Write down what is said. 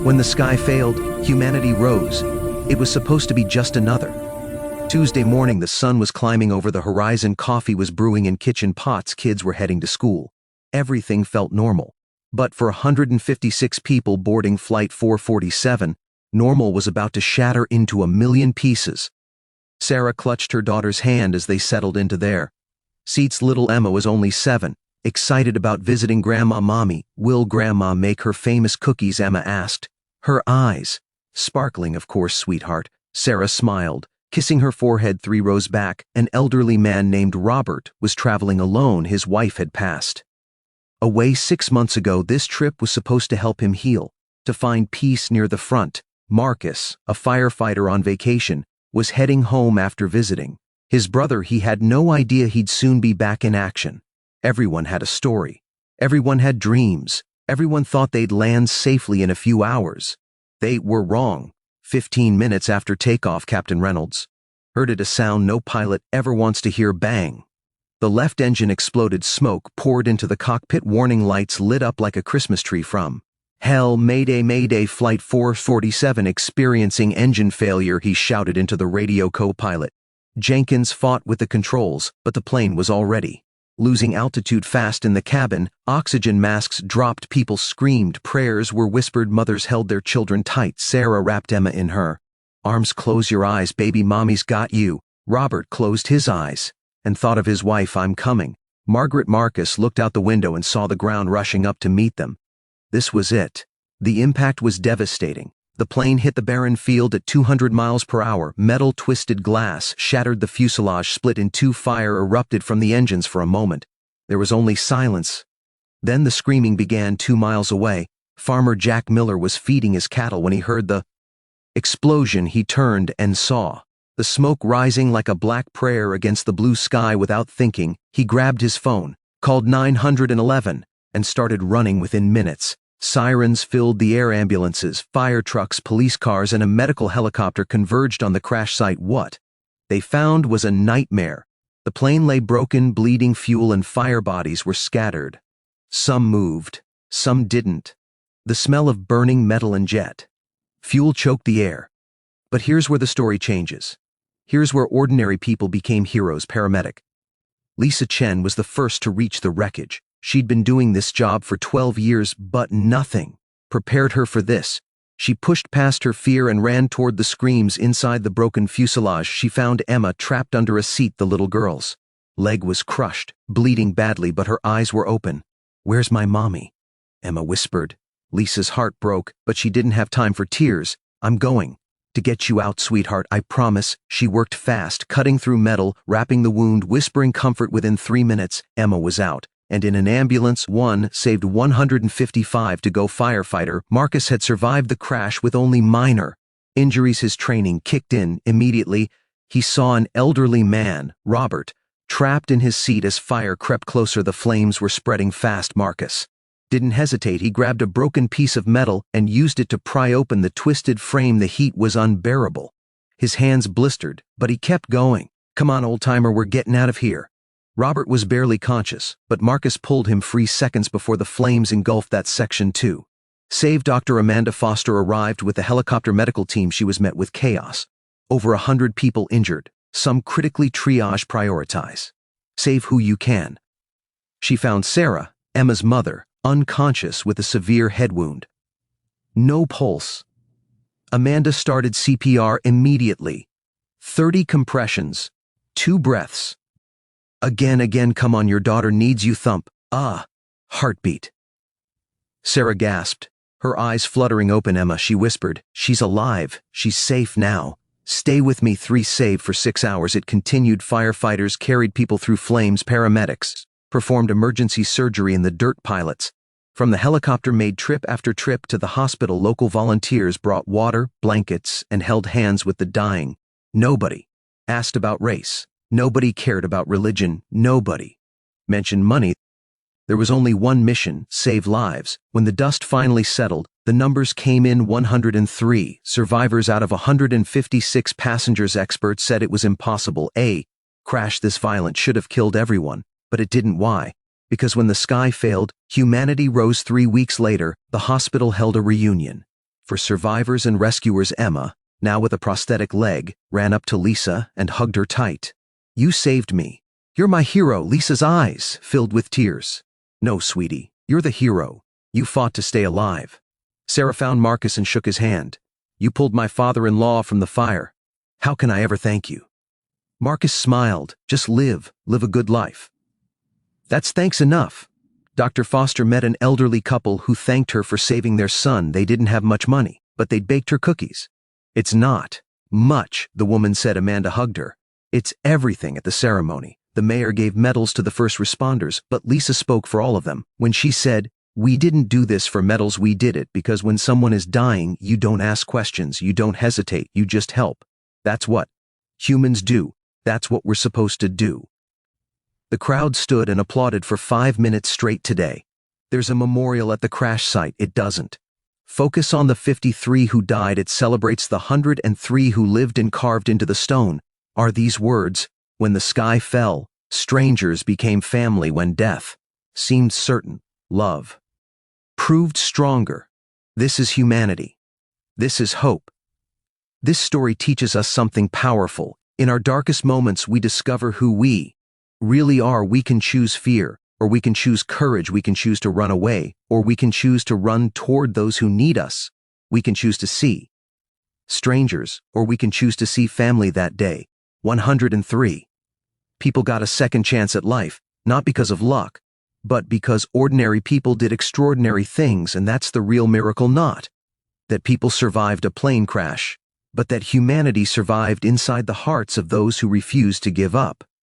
When the sky failed, humanity rose. It was supposed to be just another. Tuesday morning, the sun was climbing over the horizon, coffee was brewing in kitchen pots, kids were heading to school. Everything felt normal. But for 156 people boarding Flight 447, normal was about to shatter into a million pieces. Sarah clutched her daughter's hand as they settled into their seats. Little Emma was only 7, excited about visiting Grandma. Mommy, will Grandma make her famous cookies? Emma asked, her eyes sparkling. Of course, sweetheart. Sarah smiled, kissing her forehead 3 rows back. An elderly man named Robert was traveling alone. His wife had passed away 6 months ago. This trip was supposed to help him heal, to find peace near the front. Marcus, a firefighter on vacation, was heading home after visiting his brother. He had no idea he'd soon be back in action. Everyone had a story. Everyone had dreams. Everyone thought they'd land safely in a few hours. They were wrong. 15 minutes after takeoff, Captain Reynolds heard a sound no pilot ever wants to hear. Bang! The left engine exploded. Smoke poured into the cockpit. Warning lights lit up like a Christmas tree. From hell! Mayday, mayday, Flight 447 experiencing engine failure, he shouted into the radio. Co-pilot Jenkins fought with the controls, but the plane was already losing altitude fast. In the cabin, oxygen masks dropped. People screamed. Prayers were whispered. Mothers held their children tight. Sarah wrapped Emma in her arms. Close your eyes, baby, mommy's got you. Robert closed his eyes and thought of his wife. I'm coming. Marcus looked out the window and saw the ground rushing up to meet them. This was it. The impact was devastating. The plane hit the barren field at 200 miles per hour. Metal twisted glass shattered. The fuselage split in 2. Fire erupted from the engines. For a moment, there was only silence. Then the screaming began. 2 miles away, Farmer Jack Miller was feeding his cattle when he heard the explosion. He turned and saw the smoke rising like a black prayer against the blue sky. Without thinking, he grabbed his phone, called 911, and started running. Within minutes, sirens filled the air. Ambulances, fire trucks, police cars, and a medical helicopter converged on the crash site. What they found was a nightmare. The plane lay broken, bleeding. Fuel and fire bodies were scattered. Some moved, some didn't. The smell of burning metal and jet fuel choked the air. But here's where the story changes. Here's where ordinary people became heroes. Paramedic Lisa Chen was the first to reach the wreckage. She'd been doing this job for 12 years, but nothing prepared her for this. She pushed past her fear and ran toward the screams inside the broken fuselage. She found Emma trapped under a seat. The little girl's leg was crushed, bleeding badly, but her eyes were open. Where's my mommy? Emma whispered. Lisa's heart broke, but she didn't have time for tears. I'm going to get you out, sweetheart, I promise. She worked fast, cutting through metal, wrapping the wound, whispering comfort. Within 3 minutes, Emma was out, and in an ambulance. One saved 155 to go. Firefighter Marcus had survived the crash with only minor injuries. His training kicked in immediately. He saw an elderly man, Robert, trapped in his seat as fire crept closer. The flames were spreading fast. Marcus didn't hesitate. He grabbed a broken piece of metal and used it to pry open the twisted frame. The heat was unbearable. His hands blistered, but he kept going. Come on, old-timer, we're getting out of here. Robert was barely conscious, but Marcus pulled him free seconds before the flames engulfed that section too. Save Dr. Amanda Foster arrived with the helicopter medical team. She was met with chaos. Over 100 people injured. Some critically triage. Prioritize. Save who you can. She found Sarah, Emma's mother, unconscious with a severe head wound. No pulse. Amanda started CPR immediately. 30 compressions. 2 breaths. Again, come on, your daughter needs you. Thump. Heartbeat. Sarah gasped, her eyes fluttering open. Emma, she whispered, she's alive, she's safe now. Stay with me. 3 saved for 6 hours. It continued. Firefighters carried people through flames. Paramedics performed emergency surgery in the dirt. Pilots from the helicopter made trip after trip to the hospital. Local volunteers brought water, blankets, and held hands with the dying. Nobody asked about race. Nobody cared about religion. Nobody mentioned money. There was only one mission: save lives. When the dust finally settled, the numbers came in: 103 survivors out of 156 passengers. Experts said it was impossible. A crash this violent should have killed everyone, but it didn't. Why? Because when the sky failed, humanity rose. 3 weeks later, the hospital held a reunion. For survivors and rescuers, Emma, now with a prosthetic leg, ran up to Lisa and hugged her tight. "You saved me. You're my hero." Lisa's eyes filled with tears. "No, sweetie, you're the hero. You fought to stay alive." Sarah found Marcus and shook his hand. "You pulled my father-in-law from the fire. How can I ever thank you?" Marcus smiled. "Just live a good life." "That's thanks enough." Dr. Foster met an elderly couple who thanked her for saving their son. They didn't have much money, but they'd baked her cookies. "It's not much," the woman said. Amanda hugged her. "It's everything." At the ceremony, the mayor gave medals to the first responders, but Lisa spoke for all of them when she said, "We didn't do this for medals, we did it because when someone is dying, you don't ask questions, you don't hesitate, you just help. That's what humans do. That's what we're supposed to do." The crowd stood and applauded for 5 minutes straight today. There's a memorial at the crash site. It doesn't focus on the 53 who died. It celebrates the 103 who lived, and carved into the stone are these words: "When the sky fell, strangers became family. When death seemed certain, love proved stronger." This is humanity. This is hope. This story teaches us something powerful. In our darkest moments, we discover who we really are. We can choose fear, or we can choose courage. We can choose to run away, or we can choose to run toward those who need us. We can choose to see strangers, or we can choose to see family. That day, 103 people got a second chance at life, not because of luck, but because ordinary people did extraordinary things. And that's the real miracle. Not that people survived a plane crash, but that humanity survived inside the hearts of those who refused to give up.